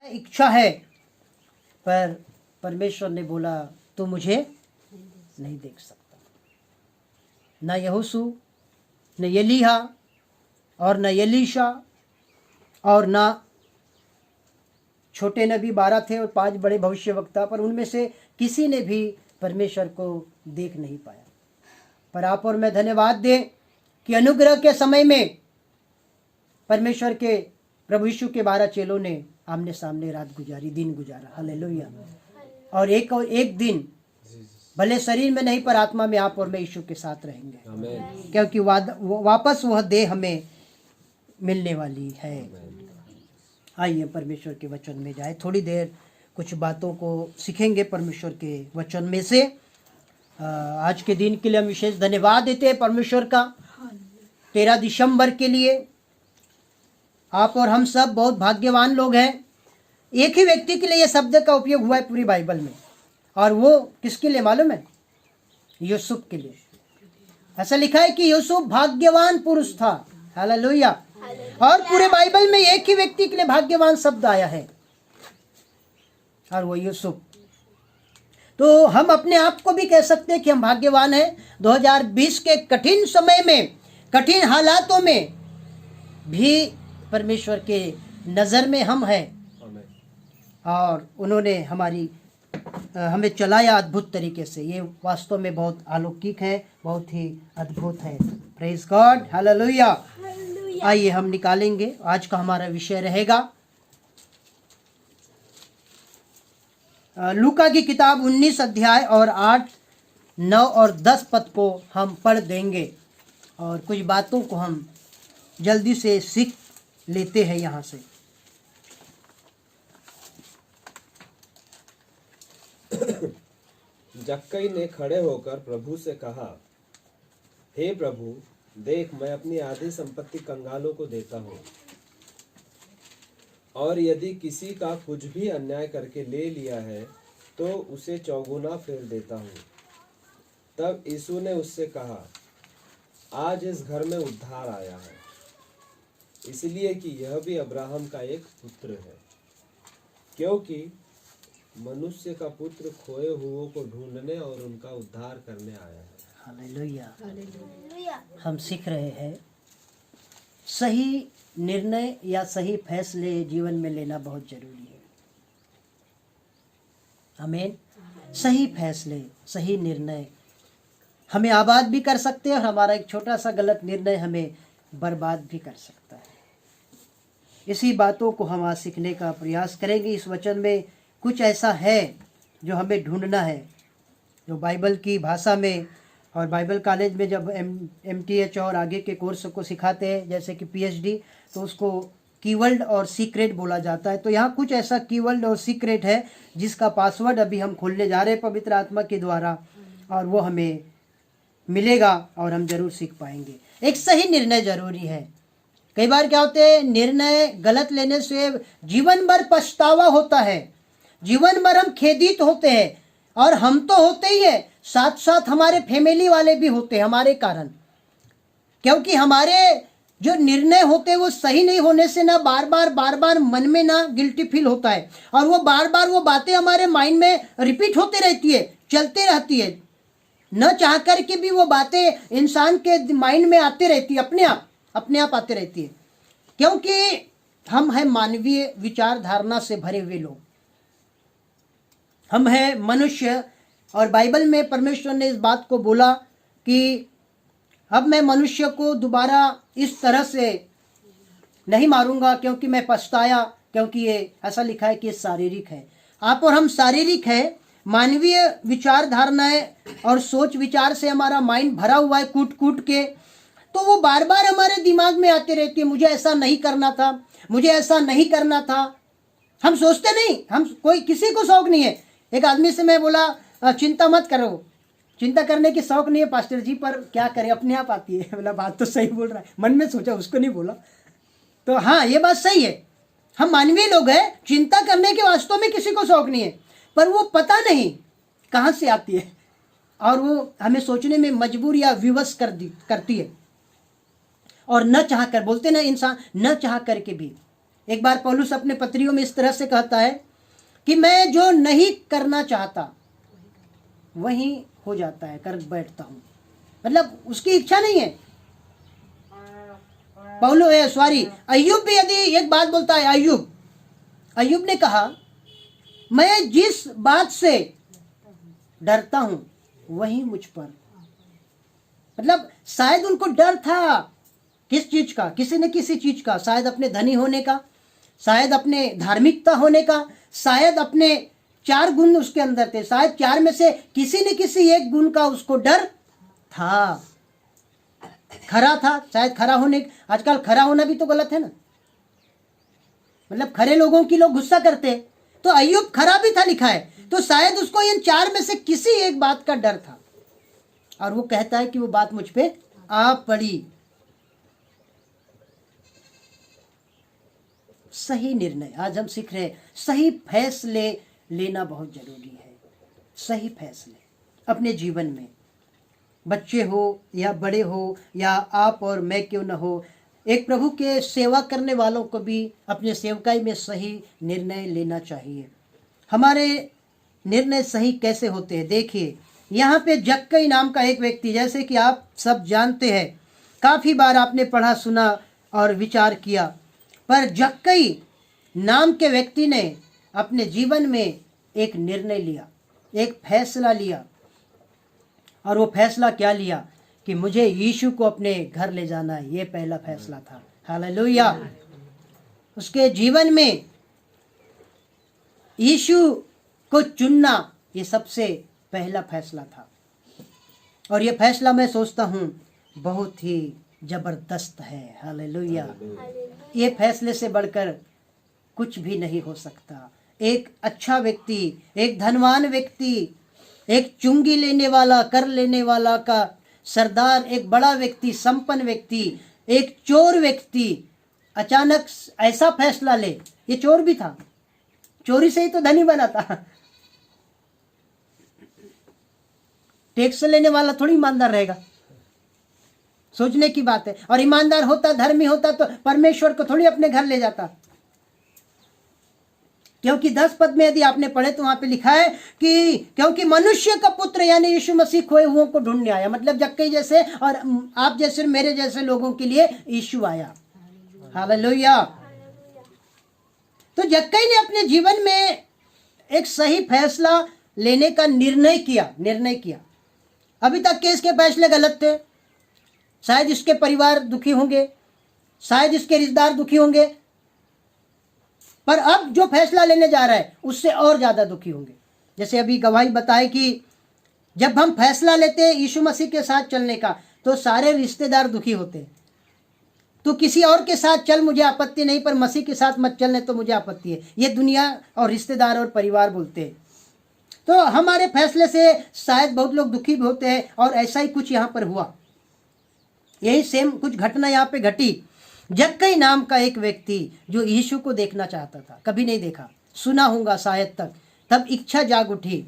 इच्छा है, पर परमेश्वर ने बोला तू मुझे नहीं देख सकता। न यहोशू, न एलीहा और न एलीशा और न छोटे नबी 12 थे और 5 बड़े भविष्यवक्ता, पर उनमें से किसी ने भी परमेश्वर को देख नहीं पाया। पर आप और मैं धन्यवाद दें कि अनुग्रह के समय में परमेश्वर के प्रभु यीशु के 12 चेलों ने आमने सामने रात गुजारी, दिन गुजारा। हालेलुया। और एक दिन भले शरीर में नहीं पर आत्मा में आप और मैं यीशु के साथ रहेंगे, क्योंकि वापस वह देह हमें मिलने वाली है। आइए परमेश्वर के वचन में जाए, थोड़ी देर कुछ बातों को सीखेंगे परमेश्वर के वचन में से। आज के दिन के लिए हम विशेष धन्यवाद देते हैं परमेश्वर का। 13 दिसंबर के लिए आप और हम सब बहुत भाग्यवान लोग हैं। एक ही व्यक्ति के लिए यह शब्द का उपयोग हुआ है पूरी बाइबल में, और वो किसके लिए मालूम है? यूसुफ के लिए। ऐसा लिखा है कि यूसुफ भाग्यवान पुरुष था। हालेलुया। और पूरे बाइबल में एक ही व्यक्ति के लिए भाग्यवान शब्द आया है, और वो यूसुफ। तो हम अपने आप को भी कह सकते हैं कि हम भाग्यवान हैं। 2020 के कठिन समय में, कठिन हालातों में भी परमेश्वर के नज़र में हम हैं, और उन्होंने हमें चलाया अद्भुत तरीके से। ये वास्तव में बहुत अलौकिक है, बहुत ही अद्भुत है। Praise God. हालेलुया। आइए हम निकालेंगे। आज का हमारा विषय रहेगा लूका की किताब 19 अध्याय और 8, 9 और 10 पद को हम पढ़ देंगे, और कुछ बातों को हम जल्दी से सीख लेते हैं यहाँ से। जक्कई ने खड़े होकर प्रभु से कहा, हे प्रभु, देख मैं अपनी आधी संपत्ति कंगालों को देता हूँ, और यदि किसी का कुछ भी अन्याय करके ले लिया है तो उसे चौगुना फेर देता हूँ। तब यीशु ने उससे कहा, आज इस घर में उद्धार आया है, इसलिए कि यह भी अब्राहम का एक पुत्र है, क्योंकि मनुष्य का पुत्र खोए हुओं को ढूंढने और उनका उद्धार करने आया है। हालेलुया। हम सीख रहे हैं सही निर्णय या सही फैसले जीवन में लेना बहुत जरूरी है। आमीन। सही फैसले, सही निर्णय हमें आबाद भी कर सकते हैं, और हमारा एक छोटा सा गलत निर्णय हमें बर्बाद भी कर सकता है। इसी बातों को हम आज सीखने का प्रयास करेंगे। इस वचन में कुछ ऐसा है जो हमें ढूंढना है, जो बाइबल की भाषा में, और बाइबल कॉलेज में जब MTH और आगे के कोर्स को सिखाते हैं, जैसे कि PhD, तो उसको कीवर्ड और सीक्रेट बोला जाता है। तो यहाँ कुछ ऐसा कीवर्ड और सीक्रेट है जिसका पासवर्ड अभी हम खोलने जा रहे हैं पवित्र आत्मा के द्वारा, और वो हमें मिलेगा और हम जरूर सीख पाएंगे। एक सही निर्णय जरूरी है। कई बार क्या होते हैं, निर्णय गलत लेने से जीवन भर पछतावा होता है, जीवन भर हम खेदित होते हैं, और हम तो होते ही है, साथ साथ हमारे फैमिली वाले भी होते हैं हमारे कारण, क्योंकि हमारे जो निर्णय होते हैं वो सही नहीं होने से ना बार बार मन में ना गिल्टी फील होता है, और वो बार बार वो बातें हमारे माइंड में रिपीट होती रहती है, चलते रहती है। न चाह कर के भी वो बातें इंसान के माइंड में आती रहती है, अपने आप आती रहती है, क्योंकि हम हैं मानवीय विचारधारणा से भरे हुए लोग, हम हैं मनुष्य। और बाइबल में परमेश्वर ने इस बात को बोला कि अब मैं मनुष्य को दोबारा इस तरह से नहीं मारूंगा, क्योंकि मैं पछताया, क्योंकि ये ऐसा लिखा है कि शारीरिक है। आप और हम शारीरिक है, मानवीय विचारधारणाएं और सोच विचार से हमारा माइंड भरा हुआ है कूट कूट के, तो वो बार बार हमारे दिमाग में आती रहती है, मुझे ऐसा नहीं करना था, मुझे ऐसा नहीं करना था। हम सोचते नहीं, हम कोई किसी को शौक नहीं है। एक आदमी से मैं बोला, चिंता मत करो, चिंता करने की शौक नहीं है पास्टर जी, पर क्या करें अपने आप आती है। बोला बात तो सही बोल रहा है, मन में सोचा, उसको नहीं बोला। तो हाँ, ये बात सही है, हम मानवीय लोग हैं, चिंता करने के वास्तव में किसी को शौक नहीं है, पर वो पता नहीं कहाँ से आती है, और वो हमें सोचने में मजबूर या विवश करती है। और न चाह कर, बोलते ना इंसान न चाह करके भी एक बार पौलुस अपने पत्रियों में इस तरह से कहता है कि मैं जो नहीं करना चाहता वही हो जाता है, कर बैठता हूं। मतलब उसकी इच्छा नहीं है। अय्यूब भी यदि एक बात बोलता है, अय्यूब ने कहा मैं जिस बात से डरता हूं वही मुझ पर, मतलब शायद उनको डर था किस चीज का, किसी न किसी चीज का, शायद अपने धनी होने का, शायद अपने धार्मिकता होने का, शायद अपने 4 गुण उसके अंदर थे, शायद 4 में से किसी न किसी एक गुण का उसको डर था। खरा था, शायद खरा होने, आजकल खरा होना भी तो गलत है ना, मतलब खरे लोगों की लोग गुस्सा करते, तो अय्यूब खरा भी था लिखा है, तो शायद उसको इन 4 में से किसी एक बात का डर था, और वो कहता है कि वो बात मुझ पे आ पड़ी। सही निर्णय, आज हम सीख रहे हैं, सही फैसले लेना बहुत जरूरी है। सही फैसले अपने जीवन में, बच्चे हो या बड़े हो या आप और मैं क्यों न हो, एक प्रभु के सेवा करने वालों को भी अपने सेवकाई में सही निर्णय लेना चाहिए। हमारे निर्णय सही कैसे होते हैं? देखिए यहाँ पे जक्कई नाम का एक व्यक्ति, जैसे कि आप सब जानते हैं, काफ़ी बार आपने पढ़ा सुना और विचार किया, पर जक्कई नाम के व्यक्ति ने अपने जीवन में एक निर्णय लिया, एक फैसला लिया, और वो फैसला क्या लिया कि मुझे यीशु को अपने घर ले जाना है। ये पहला फैसला था। हालेलुया। उसके जीवन में यीशु को चुनना ये सबसे पहला फैसला था, और ये फैसला मैं सोचता हूँ बहुत ही जबरदस्त है। हालेलुया। ये फैसले से बढ़कर कुछ भी नहीं हो सकता। एक अच्छा व्यक्ति, एक धनवान व्यक्ति, एक चुंगी लेने वाला, कर लेने वाला का सरदार, एक बड़ा व्यक्ति, संपन्न व्यक्ति, एक चोर व्यक्ति अचानक ऐसा फैसला ले। ये चोर भी था, चोरी से ही तो धनी बना था। टैक्स लेने वाला थोड़ी ईमानदार रहेगा, सोचने की बात है। और ईमानदार होता, धर्मी होता तो परमेश्वर को थोड़ी अपने घर ले जाता, क्योंकि 10 पद में यदि आपने पढ़े तो वहां पे लिखा है कि क्योंकि मनुष्य का पुत्र यानी यीशु मसीह खोए हुओं को ढूंढने आया। मतलब जक्कई जैसे और आप जैसे मेरे जैसे लोगों के लिए यीशु आया। हालेलुया। तो जक्कई ने अपने जीवन में एक सही फैसला लेने का निर्णय किया। अभी तक के इसके फैसले गलत थे, शायद इसके परिवार दुखी होंगे, शायद इसके रिश्तेदार दुखी होंगे, पर अब जो फैसला लेने जा रहा है उससे और ज्यादा दुखी होंगे। जैसे अभी गवाही बताए कि जब हम फैसला लेते हैं यीशु मसीह के साथ चलने का तो सारे रिश्तेदार दुखी होते हैं। तो किसी और के साथ चल, मुझे आपत्ति नहीं, पर मसीह के साथ मत चलने तो मुझे आपत्ति है। ये दुनिया और रिश्तेदार और परिवार बोलते हैं। तो हमारे फैसले से शायद बहुत लोग दुखी भी होते हैं, और ऐसा ही कुछ यहाँ पर हुआ। यही सेम कुछ घटना यहाँ पे घटी। जक्कई नाम का एक व्यक्ति जो यीशु को देखना चाहता था, कभी नहीं देखा, सुना होगा शायद तब इच्छा जाग उठी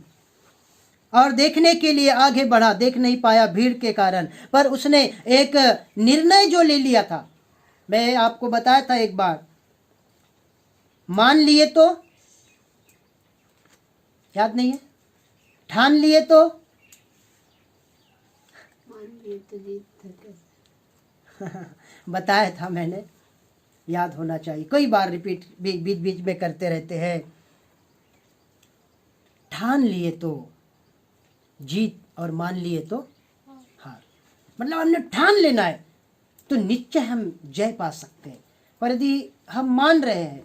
और देखने के लिए आगे बढ़ा। देख नहीं पाया भीड़ के कारण, पर उसने एक निर्णय जो ले लिया था, मैं आपको बताया था एक बार, मान लिए तो, याद नहीं है, ठान लिए तो, बताया था मैंने, याद होना चाहिए, कई बार रिपीट बीच बीच में करते रहते हैं। ठान लिए तो जीत और मान लिए तो हार। मतलब हमने ठान लेना है तो निश्चय हम जय पा सकते हैं। पर यदि हम मान रहे हैं,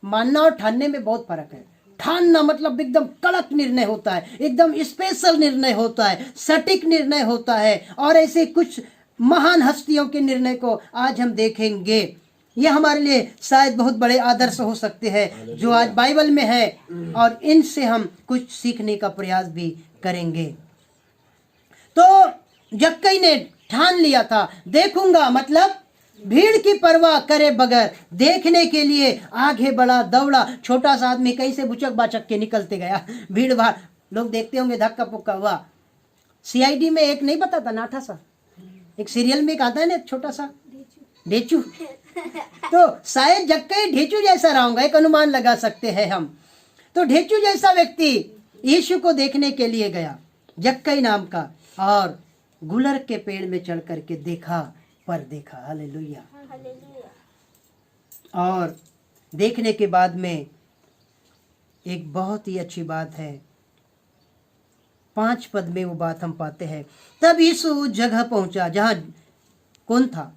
मानना और ठानने में बहुत फर्क है। ठानना मतलब एकदम कड़क निर्णय होता है, एकदम स्पेशल निर्णय होता है, सटीक निर्णय होता है, और ऐसे कुछ महान हस्तियों के निर्णय को आज हम देखेंगे। ये हमारे लिए शायद बहुत बड़े आदर्श हो सकते हैं जो आज बाइबल में है, और इनसे हम कुछ सीखने का प्रयास भी करेंगे। तो जक्कई ने ठान लिया था, देखूंगा, मतलब भीड़ की परवाह करे बगैर देखने के लिए आगे बढ़ा, दौड़ा। छोटा सा आदमी कैसे बुचक बाचक के निकलते गया, भीड़ भाड़, लोग देखते होंगे धक्का पुक्का हुआ। सीआईडी में एक नहीं बताता, नाटा सा एक सीरियल में एक आता है ना, छोटा सा ढेचू। तो शायद जक्कई ढेचू जैसा रहा होगा, एक अनुमान लगा सकते हैं हम। तो ढेचू जैसा व्यक्ति यीशु को देखने के लिए गया, जक्कई नाम का, और गुलर के पेड़ में चढ़ करके देखा, पर देखा। हालेलुया। और देखने के बाद में एक बहुत ही अच्छी बात है, 5 पद में वो बात हम पाते हैं। तब यीशु उस जगह पहुंचा जहां कौन था?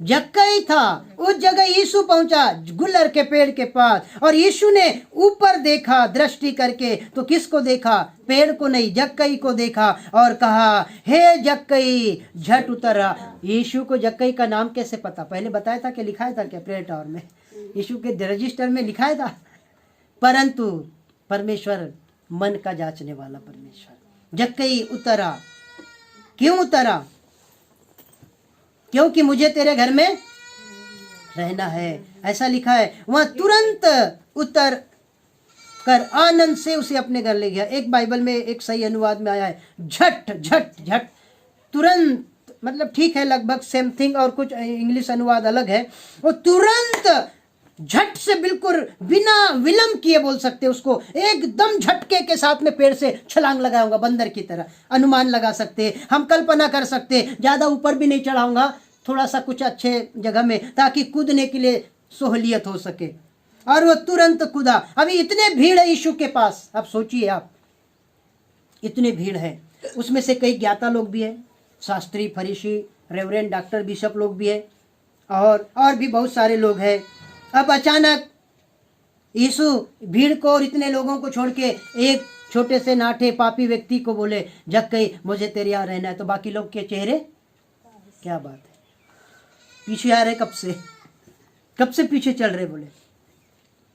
जक्कई था। उस जगह यीशु पहुंचा गुलर के पेड़ के पास, और यीशु ने ऊपर देखा दृष्टि करके। तो किसको देखा? पेड़ को नहीं, जक्कई को देखा, और कहा, हे जक्कई झट उतर आ। यीशु को जक्कई का नाम कैसे पता? पहले बताया था कि लिखाया था क्या प्रेयर टावर में? यीशु के रजिस्टर में लिखाया था। परंतु परमेश्वर मन का जांचने वाला परमेश्वर। जक्कई उतरा। क्यों उतरा? क्योंकि मुझे तेरे घर में रहना है, ऐसा लिखा है। वहां तुरंत उतर कर आनंद से उसे अपने घर ले गया। एक बाइबल में एक सही अनुवाद में आया है झट झट झट, तुरंत, मतलब ठीक है लगभग सेम थिंग, और कुछ इंग्लिश अनुवाद अलग है। वो तुरंत झट से, बिल्कुल बिना विलंब किए बोल सकते उसको, एकदम झटके के साथ में पेड़ से छलांग लगाऊंगा बंदर की तरह। अनुमान लगा सकते, हम कल्पना कर सकते, ज्यादा ऊपर भी नहीं चढ़ाऊंगा, थोड़ा सा कुछ अच्छे जगह में, ताकि कूदने के लिए सहूलियत हो सके। और वो तुरंत कूदा। अभी इतने भीड़ है यीशु के पास, अब सोचिए आप, इतने भीड़ है, उसमें से कई ज्ञाता लोग भी है, शास्त्री, फरीसी, रेवरेंड, डॉक्टर, बिशप लोग भी है, और भी बहुत सारे लोग हैं। अब अचानक यीशु भीड़ को और इतने लोगों को छोड़ के एक छोटे से नाठे पापी व्यक्ति को बोले, जक्कई मुझे तेरे यहाँ रहना है। तो बाकी लोग के चेहरे, क्या बात है, पीछे आ रहे, कब से पीछे चल रहे, बोले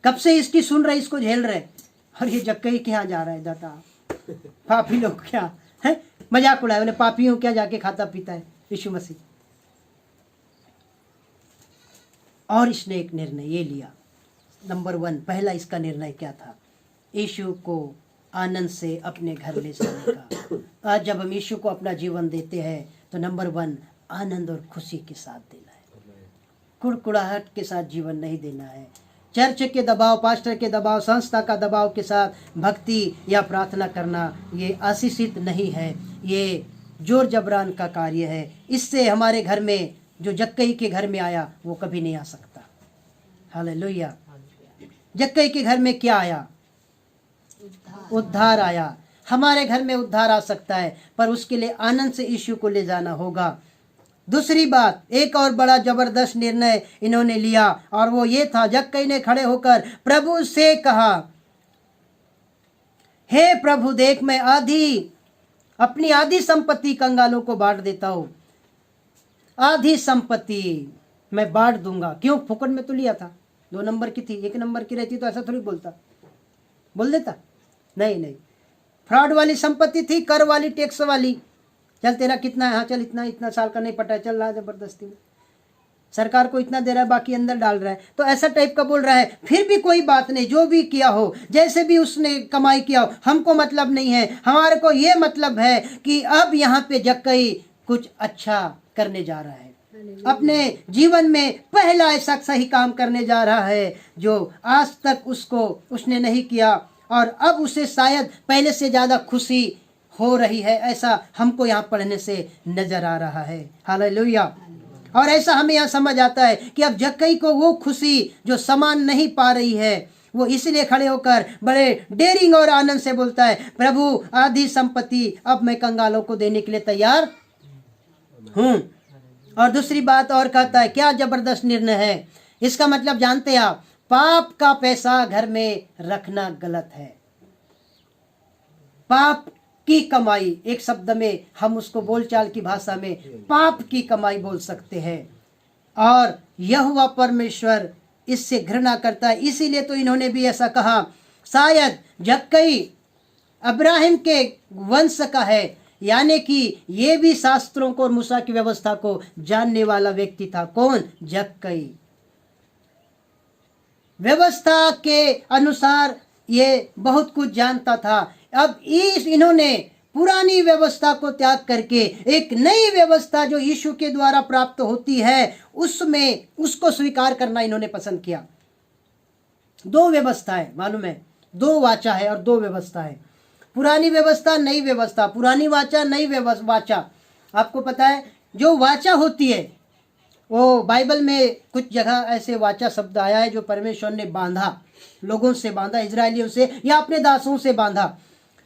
कब से इसकी सुन रहे, इसको झेल रहे, और ये जक्कई के यहाँ जा रहा है। दाता पापी लोग क्या है, मजाक उड़ाए, बोले पापियों क्या जाके खाता पीता है यीशु मसीह। और इसने एक निर्णय ये लिया। नंबर 1, पहला इसका निर्णय क्या था? यीशु को आनंद से अपने घर ले जाने का। आज जब हम यीशु को अपना जीवन देते हैं तो नंबर 1 आनंद और खुशी के साथ देना है, कुड़कुड़ाहट के साथ जीवन नहीं देना है। चर्च के दबाव, पास्टर के दबाव, संस्था का दबाव के साथ भक्ति या प्रार्थना करना ये आशीषित नहीं है, ये जोर जबरान का कार्य है। इससे हमारे घर में जो जक्कई के घर में आया वो कभी नहीं आ सकता। हालेलुया। जक्कई के घर में क्या आया? उद्धार आया। हमारे घर में उद्धार आ सकता है, पर उसके लिए आनंद से यीशु को ले जाना होगा। दूसरी बात, एक और बड़ा जबरदस्त निर्णय इन्होंने लिया, और वो ये था, जक्कई ने खड़े होकर प्रभु से कहा, हे प्रभु देख, मैं अपनी आधी संपत्ति कंगालों को बांट देता हूं। आधी संपत्ति मैं बांट दूंगा। क्यों? फुकट में तो लिया था, 2 नंबर की थी, 1 नंबर की रहती तो ऐसा थोड़ी बोल देता। नहीं, फ्रॉड वाली संपत्ति थी, कर वाली, टैक्स वाली। चल तेरा कितना है? हाँ चल इतना साल का नहीं पटा है, चल रहा जबरदस्ती में, सरकार को इतना दे रहा है, बाकी अंदर डाल रहा है, तो ऐसा टाइप का बोल रहा है। फिर भी कोई बात नहीं, जो भी किया हो, जैसे भी उसने कमाई किया हो, हमको मतलब नहीं है। हमारे को ये मतलब है कि अब यहाँ पे जक्कई कुछ अच्छा करने जा रहा है, अपने जीवन में पहला ऐसा सही काम करने जा रहा है जो आज तक उसने नहीं किया, और अब उसे शायद पहले से ज्यादा खुशी हो रही है, ऐसा हमको यहाँ पढ़ने से नजर आ रहा है। हालेलुया। और ऐसा हमें यहाँ समझ आता है कि अब जक्कई को वो खुशी जो समान नहीं पा रही है, वो इसलिए खड़े होकर बड़े डेयरिंग और आनंद से बोलता है, प्रभु आधी संपत्ति अब मैं कंगालों को देने के लिए तैयार हूँ। और दूसरी बात और कहता है, क्या जबरदस्त निर्णय है। इसका मतलब जानते हैं आप, पाप का पैसा घर में रखना गलत है। पाप की कमाई, एक शब्द में हम उसको बोलचाल की भाषा में पाप की कमाई बोल सकते हैं, और यहोवा परमेश्वर इससे घृणा करता है। इसीलिए तो इन्होंने भी ऐसा कहा। शायद जक्कई अब्राहिम के वंश का है, यानी कि ये भी शास्त्रों को और मूसा की व्यवस्था को जानने वाला व्यक्ति था। कौन? जक्कई। व्यवस्था के अनुसार ये बहुत कुछ जानता था। अब इन्होंने पुरानी व्यवस्था को त्याग करके एक नई व्यवस्था जो यीशु के द्वारा प्राप्त होती है उसमें उसको स्वीकार करना इन्होंने पसंद किया। दो व्यवस्था है, मालूम है, दो वाचा है और दो व्यवस्था है। पुरानी व्यवस्था, नई व्यवस्था, पुरानी वाचा, नई वाचा। आपको पता है जो वाचा होती है वो बाइबल में कुछ जगह ऐसे वाचा शब्द आया है जो परमेश्वर ने बांधा, लोगों से बांधा, इजरायलियों से या अपने दासों से बांधा।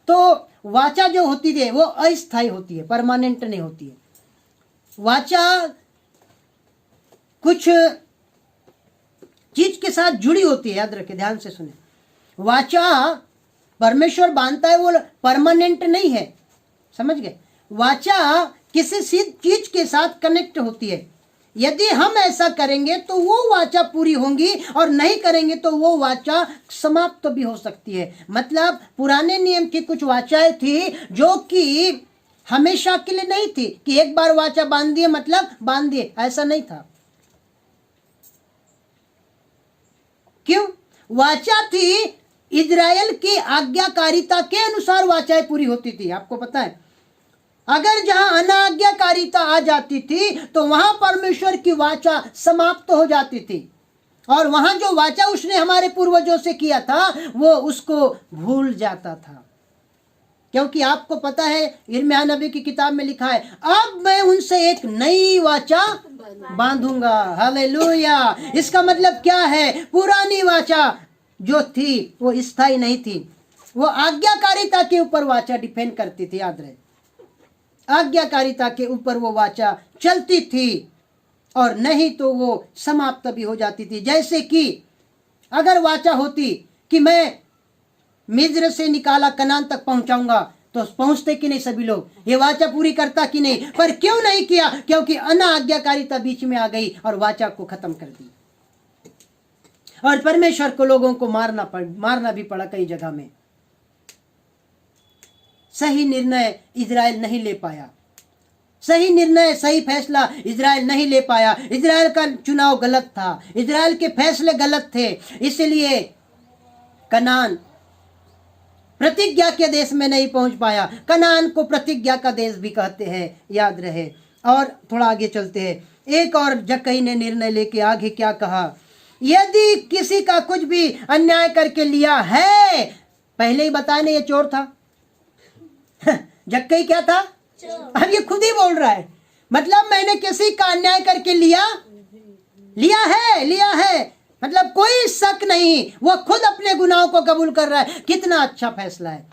तो वाचा जो होती है वो अस्थायी होती है, परमानेंट नहीं होती है। वाचा कुछ चीज के साथ जुड़ी होती है, याद रखें, ध्यान से सुने। वाचा परमेश्वर बांधता है, वो परमानेंट नहीं है, समझ गए। वाचा किसी चीज के साथ कनेक्ट होती है। यदि हम ऐसा करेंगे तो वो वाचा पूरी होंगी और नहीं करेंगे तो वो वाचा समाप्त भी हो सकती है। मतलब पुराने नियम की कुछ वाचाएं थी जो कि हमेशा के लिए नहीं थी कि एक बार वाचा बांध दिए मतलब बांध दिए, ऐसा नहीं था। क्यों? वाचा थी इजराइल की आज्ञाकारिता के अनुसार वाचाएं पूरी होती थी। आपको पता है अगर जहां अनाज्ञाकारिता आ जाती थी तो वहां परमेश्वर की वाचा समाप्त हो जाती थी और वहां जो वाचा उसने हमारे पूर्वजों से किया था वो उसको भूल जाता था। क्योंकि आपको पता है यिर्मयाह नबी की किताब में लिखा है, अब मैं उनसे एक नई वाचा बांधूंगा। हालेलुया। इसका मतलब क्या है? पुरानी वाचा जो थी वो स्थायी नहीं थी, वो आज्ञाकारिता के ऊपर वाचा डिपेंड करती थी। याद रहे, आज्ञाकारिता के ऊपर वो वाचा चलती थी और नहीं तो वो समाप्त भी हो जाती थी। जैसे कि अगर वाचा होती कि मैं मिस्र से निकाला कनान तक पहुंचाऊंगा तो पहुंचते कि नहीं सभी लोग? ये वाचा पूरी करता कि नहीं? पर क्यों नहीं किया? क्योंकि अनाज्ञाकारिता बीच में आ गई और वाचा को खत्म कर दी और परमेश्वर को लोगों को मारना भी पड़ा कई जगह में। सही निर्णय इजराइल नहीं ले पाया, सही निर्णय, सही फैसला इजराइल नहीं ले पाया। इजराइल का चुनाव गलत था, इजराइल के फैसले गलत थे, इसलिए कनान प्रतिज्ञा के देश में नहीं पहुंच पाया। कनान को प्रतिज्ञा का देश भी कहते हैं, याद रहे। और थोड़ा आगे चलते हैं। एक और जक्कई ने निर्णय लेके आगे क्या कहा, यदि किसी का कुछ भी अन्याय करके लिया है, पहले ही बताया नहीं ये चोर था। जक्कई क्या था? अब ये खुद ही बोल रहा है, मतलब मैंने किसी का अन्याय करके लिया है, मतलब कोई शक नहीं, वो खुद अपने गुनाहों को कबूल कर रहा है। कितना अच्छा फैसला है।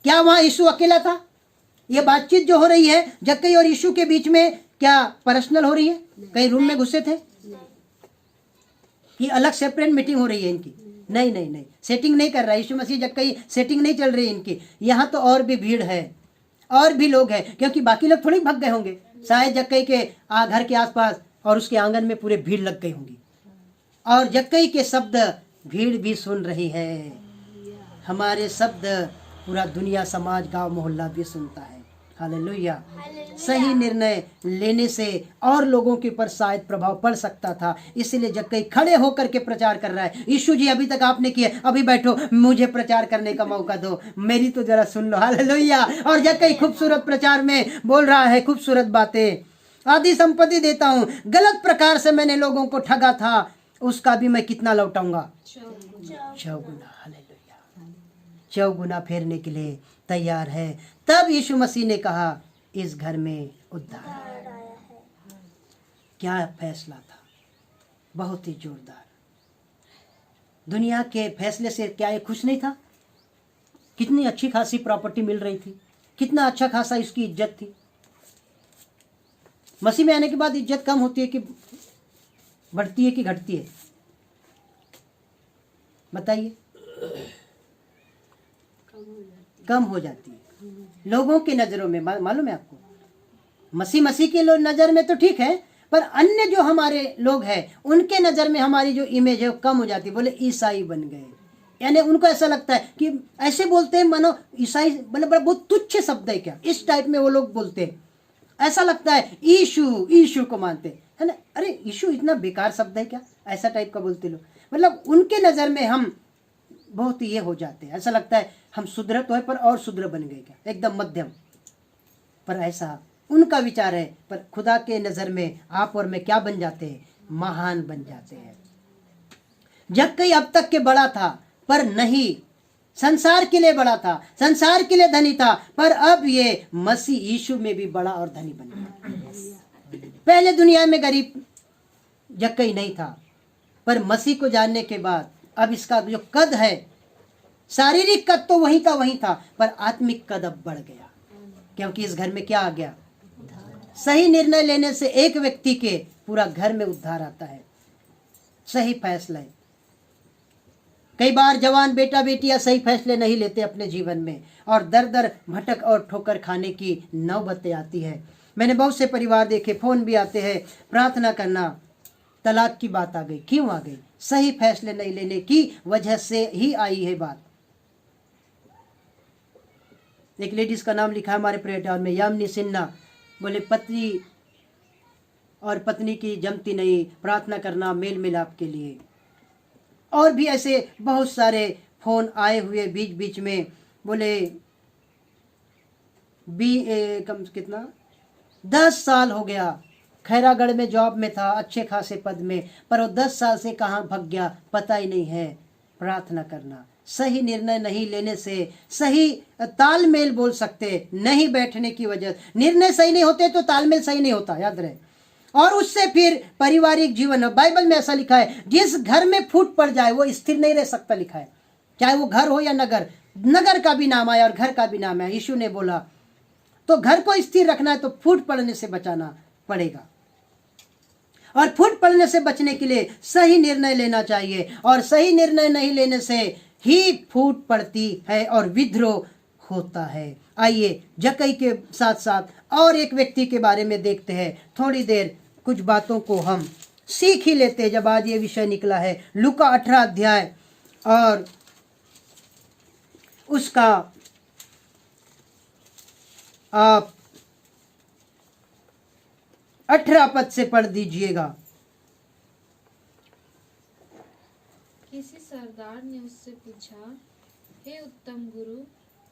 क्या वहां यीशु अकेला था? ये बातचीत जो हो रही है जक्कई और यीशु के बीच में, क्या पर्सनल हो रही है? कहीं रूम में घुसे थे कि अलग सेपरेट मीटिंग हो रही है इनकी? नहीं, सेटिंग नहीं कर रहा है यीशु मसीह जक्कई, सेटिंग नहीं चल रही इनकी। यहाँ तो और भी भीड़ है, और भी लोग हैं, क्योंकि बाकी लोग थोड़ी भाग गए होंगे। शायद जक्कई के घर के आसपास और उसके आंगन में पूरे भीड़ लग गई होंगी और जक्कई के शब्द भीड़ भी सुन रही है। हमारे शब्द पूरा दुनिया, समाज, गांव, मोहल्ला भी सुनता है। हालेलुया। सही निर्णय लेने से और लोगों के ऊपर शायद प्रभाव पड़ सकता था, इसलिए जक्कई खड़े होकर के प्रचार कर रहा है, यीशु जी अभी तक आपने किया, अभी बैठो, मुझे प्रचार करने का मौका दो, मेरी तो जरा सुन लो। हालेलुया। और जक्कई खूबसूरत प्रचार में बोल रहा है, खूबसूरत बातें, आधी संपत्ति देता हूँ, गलत प्रकार से मैंने लोगों को ठगा था, उसका भी मैं कितना लौटाऊंगा? 6 गुना। हालेलुया। 6 गुना फेरने के लिए तैयार है। तब यीशु मसीह ने कहा, इस घर में उद्धार आया है। क्या फैसला था, बहुत ही जोरदार। दुनिया के फैसले से क्या ये खुश नहीं था? कितनी अच्छी खासी प्रॉपर्टी मिल रही थी, कितना अच्छा खासा इसकी इज्जत थी। मसीह में आने के बाद इज्जत कम होती है कि बढ़ती है कि घटती है? बताइए। कम हो जाती है लोगों की नजरों में। मालूम है आपको, मसीह के नजर में तो ठीक है, पर अन्य जो हमारे लोग हैं उनके नजर में हमारी जो इमेज है वो कम हो जाती है। बोले ईसाई बन गए, यानी उनको ऐसा लगता है कि ऐसे बोलते हैं मानो ईसाई मतलब बहुत तुच्छ शब्द है क्या, इस टाइप में वो लोग बोलते हैं। ऐसा लगता है यीशु को मानते है ना, अरे यीशु इतना बेकार शब्द है क्या, ऐसा टाइप का बोलते लोग। मतलब उनके नज़र में हम बहुत ये हो जाते हैं, ऐसा लगता है हम सुधर तो है पर और सुधर बन गए क्या, एकदम मध्यम। पर ऐसा उनका विचार है, पर खुदा के नज़र में आप और मैं क्या बन जाते हैं, महान बन जाते हैं। जक्कई अब तक के बड़ा था पर नहीं, संसार के लिए बड़ा था, संसार के लिए धनी था, पर अब ये मसीह यीशु में भी बड़ा और धनी बन गया। पहले दुनिया में गरीब जक्कई नहीं था, पर मसीह को जानने के बाद अब इसका जो कद है, शारीरिक कद तो वही का वही था, पर आत्मिक कद अब बढ़ गया, क्योंकि इस घर में क्या आ गया, सही निर्णय लेने से एक व्यक्ति के पूरा घर में उद्धार आता है। सही फैसला। कई बार जवान बेटा बेटियां सही फैसले नहीं लेते अपने जीवन में, और दर दर भटक और ठोकर खाने की नौबतें आती है। मैंने बहुत से परिवार देखे, फोन भी आते हैं, प्रार्थना करना, तलाक की बात आ गई। क्यों आ गई? सही फैसले नहीं लेने की वजह से ही आई है बात। एक लेडीज का नाम लिखा है हमारे प्रेटर में, यामिनी सिन्हा। बोले पति और पत्नी की जमती नहीं, प्रार्थना करना मेल मिलाप के लिए। और भी ऐसे बहुत सारे फोन आए हुए बीच बीच में। बोले कितना 10 साल हो गया, खैरागढ़ में जॉब में था, अच्छे खासे पद में, पर वो 10 साल से कहाँ भग गया पता ही नहीं है। प्रार्थना करना, सही निर्णय नहीं लेने से, सही तालमेल बोल सकते नहीं बैठने की वजह, निर्णय सही नहीं होते तो तालमेल सही नहीं होता, याद रहे। और उससे फिर पारिवारिक जीवन, बाइबल में ऐसा लिखा है, जिस घर में फूट पड़ जाए वो स्थिर नहीं रह सकता, लिखा है। चाहे वो घर हो या नगर, नगर का भी नाम आया और घर का भी नाम है। यीशु ने बोला तो घर को स्थिर रखना है तो फूट पड़ने से बचाना पड़ेगा, और फूट पड़ने से बचने के लिए सही निर्णय लेना चाहिए, और सही निर्णय नहीं लेने से ही फूट पड़ती है और विद्रोह होता है। आइए जक्कई के साथ साथ और एक व्यक्ति के बारे में देखते हैं। थोड़ी देर कुछ बातों को हम सीख ही लेते हैं जब आज ये विषय निकला है। लूका 18 अध्याय और उसका आप 18 पद से पढ़ दीजिएगा। किसी सरदार ने उससे पूछा, हे उत्तम गुरु,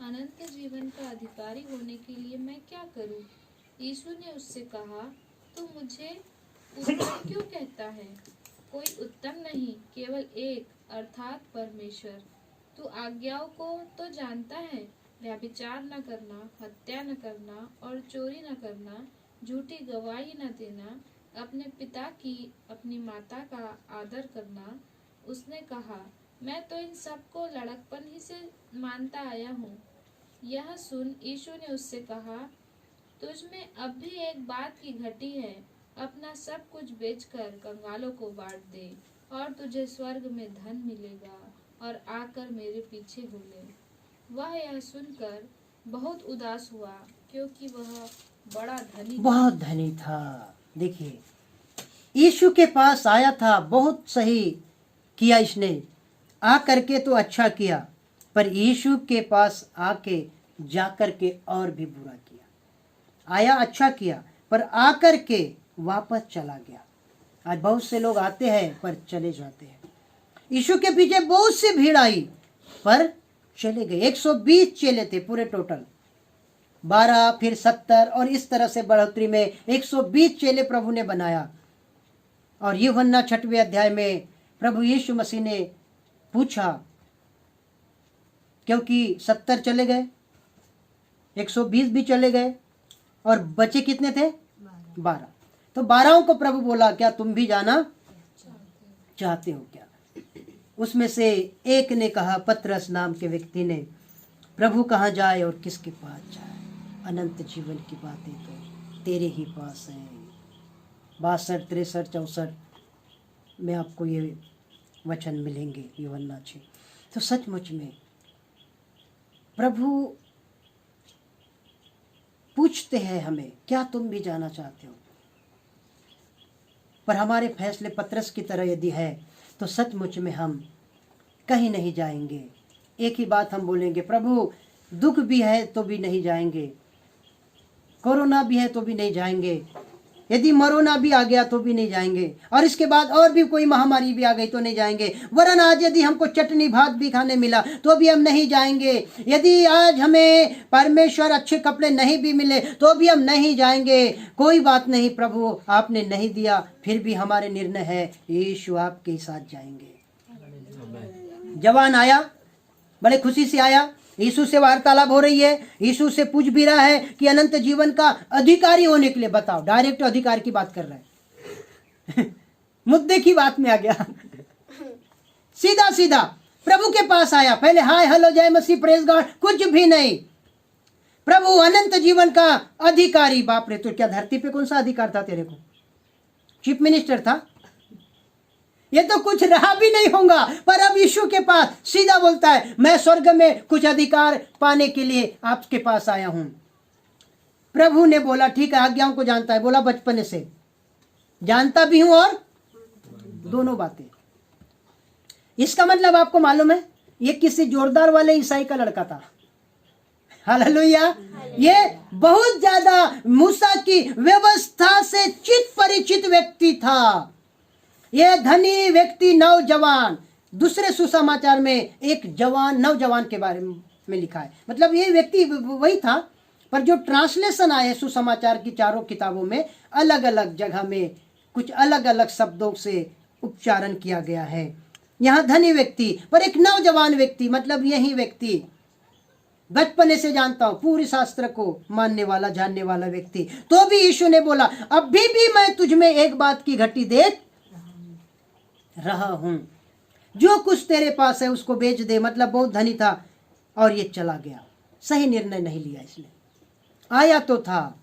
अनंत जीवन का अधिकारी होने के लिए मैं क्या करूं? यीशु ने उससे कहा, तू मुझे उत्तम क्यों कहता है? कोई उत्तम नहीं, केवल एक, अर्थात परमेश्वर। तू आज्ञाओं को तो जानता है, व्यभिचार न करना, हत्या न करना और चोरी न करना, झूठी गवाही न देना, अपने पिता की अपनी माता का आदर करना। उसने कहा, मैं तो इन सब को लड़कपन ही से मानता आया हूँ। यह सुन यीशु ने उससे कहा, तुझ में अब भी एक बात की घटी है, अपना सब कुछ बेचकर कंगालों को बांट दे और तुझे स्वर्ग में धन मिलेगा, और आकर मेरे पीछे हो ले। वह यह सुनकर बहुत उदास हुआ, क्योंकि वह बहुत धनी था। देखिए, यीशु के पास आया था, बहुत सही किया इसने, आ करके तो अच्छा किया, पर यीशु के पास आके जाकर के और भी बुरा किया। आया अच्छा किया, पर आकर के वापस चला गया। आज बहुत से लोग आते हैं पर चले जाते हैं। यीशु के पीछे बहुत सी भीड़ आई पर चले गए। 120 चेले थे पूरे टोटल, 12 फिर 70 और इस तरह से बढ़ोतरी में 120 चेले प्रभु ने बनाया। और यूहन्ना 6वें अध्याय में प्रभु यीशु मसीह ने पूछा, क्योंकि 70 चले गए, 120 भी चले गए और बचे कितने थे? 12। तो 12 को प्रभु बोला, क्या तुम भी जाना चाहते हो क्या? उसमें से एक ने कहा, पतरस नाम के व्यक्ति ने, प्रभु कहाँ जाए और किसके पास जाए? अनंत जीवन की बातें तो तेरे ही पास है। 62, 63, 64 में आपको ये वचन मिलेंगे, यूहन्ना 6। तो सचमुच में प्रभु पूछते हैं हमें, क्या तुम भी जाना चाहते हो? पर हमारे फैसले पतरस की तरह यदि है तो सचमुच में हम कहीं नहीं जाएंगे। एक ही बात हम बोलेंगे, प्रभु दुख भी है तो भी नहीं जाएंगे, कोरोना भी है तो भी नहीं जाएंगे, यदि मरोना भी आ गया तो भी नहीं जाएंगे, और इसके बाद और भी कोई महामारी भी आ गई तो नहीं जाएंगे। वरन आज यदि हमको चटनी भात भी खाने मिला तो भी हम नहीं जाएंगे। यदि आज हमें परमेश्वर अच्छे कपड़े नहीं भी मिले तो भी हम नहीं जाएंगे। कोई बात नहीं, प्रभु आपने नहीं दिया, फिर भी हमारे निर्णय है यीशु आपके साथ जाएंगे। जवान आया, बड़े खुशी से आया, यीशु से वार्तालाप हो रही है, यीशु से पूछ भी रहा है कि अनंत जीवन का अधिकारी होने के लिए बताओ। डायरेक्ट अधिकार की बात कर रहा है मुद्दे की बात में आ गया सीधा सीधा प्रभु के पास आया। पहले हाय हेलो जय मसीह प्रेज गॉड कुछ भी नहीं। प्रभु अनंत जीवन का अधिकारी। बाप रे, तो क्या धरती पे कौन सा अधिकार था तेरे को? चीफ मिनिस्टर था? ये तो कुछ रहा भी नहीं होगा। पर अब यीशु के पास सीधा बोलता है, मैं स्वर्ग में कुछ अधिकार पाने के लिए आपके पास आया हूं। प्रभु ने बोला ठीक है, आज्ञाओं को जानता है। बोला बचपन से जानता भी हूं, और दोनों बातें। इसका मतलब आपको मालूम है, ये किसी जोरदार वाले ईसाई का लड़का था। हालेलुया। ये बहुत ज्यादा मूसा की व्यवस्था से चित परिचित व्यक्ति था। यह धनी व्यक्ति नौजवान। दूसरे सुसमाचार में एक जवान नौजवान के बारे में लिखा है। मतलब ये व्यक्ति वही था, पर जो ट्रांसलेशन आए सुसमाचार की चारों किताबों में अलग अलग जगह में कुछ अलग अलग शब्दों से उच्चारण किया गया है। यहाँ धनी व्यक्ति पर एक नौजवान व्यक्ति, मतलब यही व्यक्ति बचपन से जानता हूं, पूरी शास्त्र को मानने वाला जानने वाला व्यक्ति। तो भी यीशु ने बोला अभी भी मैं तुझ में एक बात की घटी देख रहा हूं, जो कुछ तेरे पास है उसको बेच दे। मतलब बहुत धनी था और ये चला गया। सही निर्णय नहीं लिया इसने। आया तो था।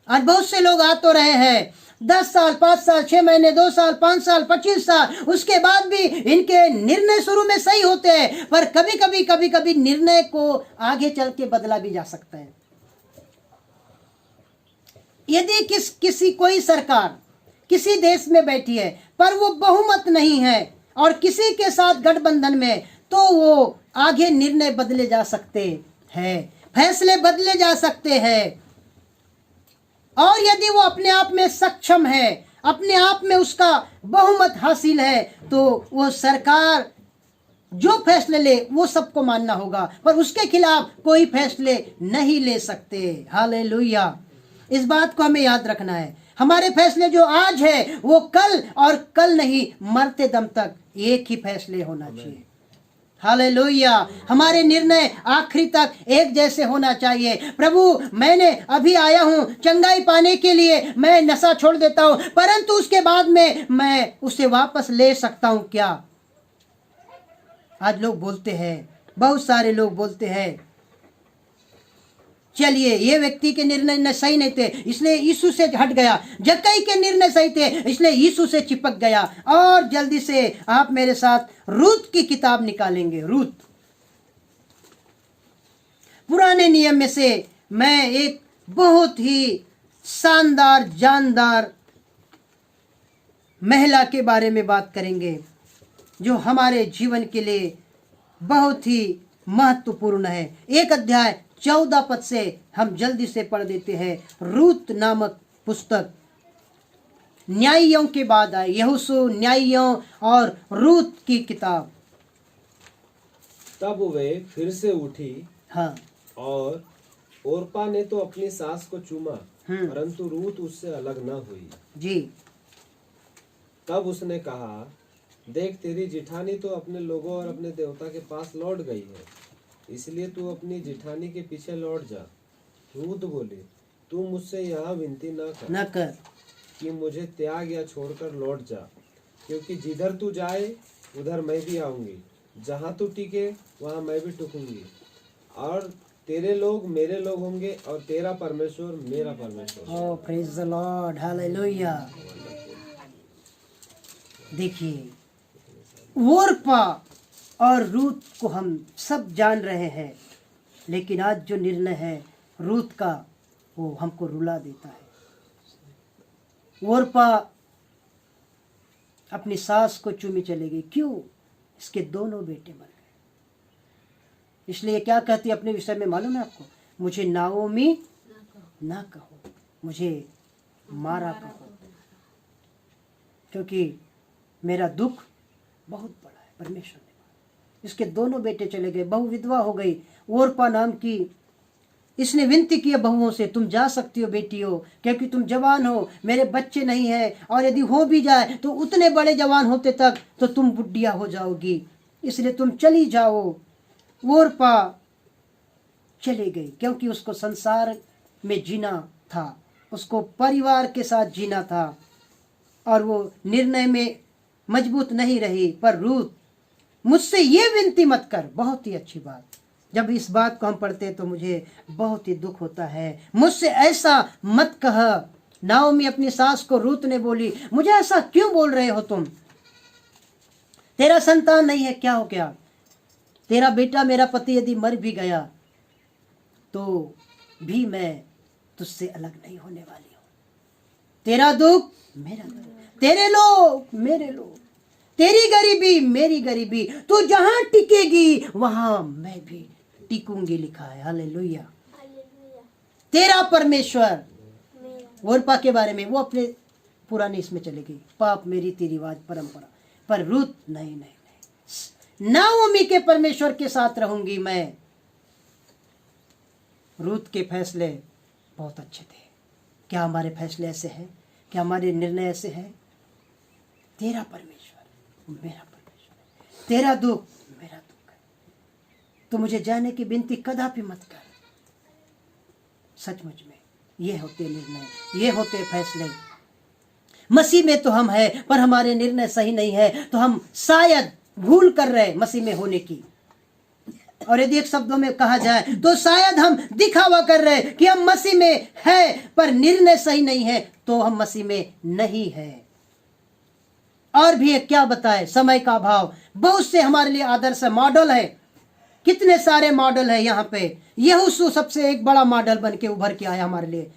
आज बहुत से लोग आ तो रहे हैं 10 साल 5 साल 6 महीने 2 साल 5 साल 25 साल, उसके बाद भी इनके निर्णय शुरू में सही होते हैं, पर कभी कभी निर्णय को आगे चल के बदला भी जा सकता है। यदि किसी कोई सरकार किसी देश में बैठी है पर वो बहुमत नहीं है और किसी के साथ गठबंधन में, तो वो आगे निर्णय बदले जा सकते हैं, फैसले बदले जा सकते हैं। और यदि वो अपने आप में सक्षम है, अपने आप में उसका बहुमत हासिल है, तो वो सरकार जो फैसले ले वो सबको मानना होगा, पर उसके खिलाफ कोई फैसले नहीं ले सकते। हालेलुया। इस बात को हमें याद रखना है। हमारे फैसले जो आज है वो कल, और कल नहीं मरते दम तक एक ही फैसले होना चाहिए। हालेलुया। हमारे निर्णय आखिरी तक एक जैसे होना चाहिए। प्रभु मैंने अभी आया हूं चंगाई पाने के लिए, मैं नशा छोड़ देता हूं, परंतु उसके बाद में मैं उसे वापस ले सकता हूं क्या? आज लोग बोलते हैं, बहुत सारे लोग बोलते हैं चलिए ये व्यक्ति के निर्णय सही नहीं थे इसलिए यीशु से हट गया, जक्कई के निर्णय सही थे इसलिए यीशु से चिपक गया। और जल्दी से आप मेरे साथ रूत की किताब निकालेंगे। रूत पुराने नियम में से मैं एक बहुत ही शानदार जानदार महिला के बारे में बात करेंगे जो हमारे जीवन के लिए बहुत ही महत्वपूर्ण है। एक अध्याय 14 पद से हम जल्दी से पढ़ देते हैं। रूत नामक पुस्तक न्यायियों के बाद आए, यहोशू न्यायियों और रूत की किताब। तब वे फिर से उठी, हाँ, और ओरपा ने तो अपनी सास को चूमा, परंतु रूत उससे अलग न हुई जी। तब उसने कहा, देख तेरी जिठानी तो अपने लोगों और अपने देवता के पास लौट गई है, इसलिए तू अपनी जिठानी के पीछे लौट जा। रूत बोली, तू मुझसे यहाँ विनती न कर कि मुझे त्याग या छोड़कर लौट जा, क्योंकि जिधर तू जाए उधर मैं भी आऊंगी, जहाँ तू टिके वहाँ मैं भी टुकूंगी, और तेरे लोग मेरे लोग होंगे और तेरा परमेश्वर मेरा परमेश्वर। ओह प्रेज द लॉर्ड, हालेलुया। देखिए ओरपा और रूत को हम सब जान रहे हैं, लेकिन आज जो निर्णय है रूत का वो हमको रुला देता है। ओरपा अपनी सास को चूमी चली गई। क्यों? इसके दोनों बेटे मर गए। इसलिए क्या कहती है अपने विषय में मालूम है आपको? मुझे नाओमी ना कहो, मुझे मारा कहो, क्योंकि मेरा दुख बहुत बड़ा है। परमेश्वर ने, इसके दोनों बेटे चले गए, बहू विधवा हो गई, ओरपा नाम की। इसने विनती की बहुओं से, तुम जा सकती हो बेटियों, क्योंकि तुम जवान हो, मेरे बच्चे नहीं है, और यदि हो भी जाए तो उतने बड़े जवान होते तक तो तुम बुढ़िया हो जाओगी, इसलिए तुम चली जाओ। ओरपा चली गई, क्योंकि उसको संसार में जीना था, उसको परिवार के साथ जीना था, और वो निर्णय में मजबूत नहीं रही। पर रूत, मुझसे ये विनती मत कर, बहुत ही अच्छी बात। जब इस बात को हम पढ़ते हैं तो मुझे बहुत ही दुख होता है। मुझसे ऐसा मत कह। नाओमी अपनी सास को, रूत ने बोली, मुझे ऐसा क्यों बोल रहे हो तुम? तेरा संतान नहीं है, क्या हो गया? तेरा बेटा, मेरा पति यदि मर भी गया तो भी मैं तुझसे अलग नहीं होने वाली हूं। तेरा दुख मेरा दुख, तेरे लोग मेरे लोग, तेरी गरीबी मेरी गरीबी, तू जहां टिकेगी वहां मैं भी टिकूंगी, लिखा है। हालेलुया। तेरा परमेश्वर। ओरपा के बारे में, वो अपने पुराने इसमें चले गई, पाप मेरी ती रिवाज परंपरा। पर रूत नहीं नहीं नहीं, नाओमी के परमेश्वर के साथ रहूंगी मैं। रूत के फैसले बहुत अच्छे थे। क्या हमारे फैसले ऐसे हैं? क्या हमारे निर्णय ऐसे हैं? तेरा परमेश्वर मेरा परमेश्वर, तेरा दुख मेरा दुख है, तो मुझे जाने की विनती कदापि मत कर। सचमुच में ये होते निर्णय, ये होते फैसले। मसीह में तो हम हैं, पर हमारे निर्णय सही नहीं है, तो हम शायद भूल कर रहे मसीह में होने की। और यदि एक शब्दों में कहा जाए तो शायद हम दिखावा कर रहे कि हम मसीह में हैं, पर निर्णय सही नहीं है, तो हम मसीह में नहीं है। और भी एक क्या बताए, समय का अभाव। बहुत से हमारे लिए आदर्श मॉडल है, कितने सारे मॉडल है यहाँ पे। यहोशू सबसे एक बड़ा मॉडल बन के उभर के आया हमारे लिए।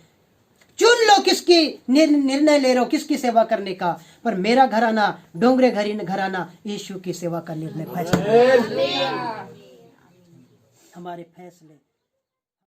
चुन लो किसकी निर्णय ले रहे हो, किसकी सेवा करने का। पर मेरा घराना, डोंगरे घराना, यीशु की सेवा का निर्णय फैसला, हमारे फैसले